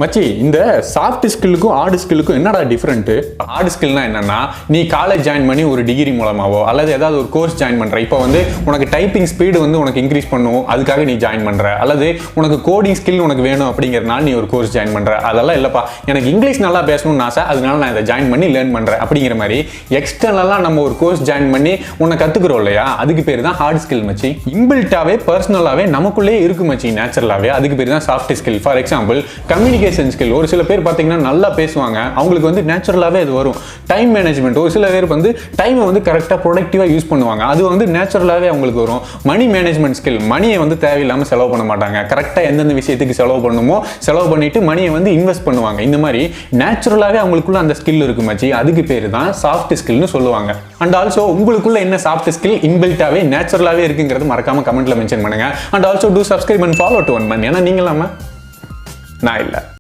மச்சி, இந்த soft ஸ்கில்லுக்கும் heart ஸ்கில்லுக்கும் என்னடா டிஃப்ரெண்ட்? ஹார்ட் ஸ்கில்னா என்னன்னா, நீ காலேஜ் ஜாயின் பண்ணி ஒரு டிகிரி மூலமாவோ அல்லது ஏதாவது ஒரு கோர்ஸ் ஜாயின் பண்ற. இப்போ வந்து உனக்கு டைப்பிங் ஸ்பீடு வந்து உனக்கு இன்க்ரீஸ் பண்ணும், அதுக்காக நீ ஜாயின் பண்ற. அல்லது உனக்கு கோடிங் ஸ்கில் உனக்கு வேணும் அப்படிங்கிறதுனால நீ ஒரு கோர்ஸ் ஜாயின் பண்ற. அதெல்லாம் இல்லப்பா, எனக்கு இங்கிலீஷ் நல்லா பேசணும்னு ஆசை, அதனால நான் இதை ஜாயின் பண்ணி லேர்ன் பண்றேன் அப்படிங்கிற மாதிரி எக்ஸ்டர்னலா நம்ம ஒரு கோர்ஸ் ஜாயின் பண்ணி உன்னை கத்துக்கிறோம் இல்லையா, அதுக்கு பேர் தான் ஹார்ட் ஸ்கில் மச்சி. இன்பில்ட்டாவே பர்சனலாவே நமக்குள்ளே இருக்கு மச்சி, நேச்சுரலாவே. அதுக்கு பேர் தான் soft skill. For example, communication skill. ஒரு சில பேர் பார்த்தீங்கன்னா நல்லா பேசுவாங்க, அவங்களுக்கு வந்து நேச்சுரலாகவே அது வரும். டைம் மேனேஜ்மெண்ட், ஒரு சில பேர் வந்து டைமை வந்து கரெக்டாக ப்ரொடக்டிவாக யூஸ் பண்ணுவாங்க, அது வந்து நேச்சுரலாகவே அவங்களுக்கு வரும். மணி மேனேஜ்மெண்ட் ஸ்கில், மணியை வந்து தேவையில்லாமல் செலவு பண்ண மாட்டாங்க, கரெக்டாக எந்தெந்த விஷயத்துக்கு செலவு பண்ணுமோ செலவு பண்ணிட்டு மணியை வந்து இன்வெஸ்ட் பண்ணுவாங்க. இந்த மாதிரி நேச்சுரலாகவே அவங்களுக்குள்ள அந்த ஸ்கில் இருக்கு மச்சி, அதுக்கு பேர் தான் சாஃப்ட் ஸ்கில்னு சொல்லுவாங்க. அண்ட் ஆல்சோ உங்களுக்குள்ள என்ன சாஃப்ட் ஸ்கில் இன்பில்ட்டாவே நேச்சுரலாகவே இருக்குங்கிறது மறக்காம கமெண்ட்ல மென்ஷன் பண்ணுங்க. And also do subscribe and follow to one man. ஏன்னா நீங்களாம நான் இல்லை.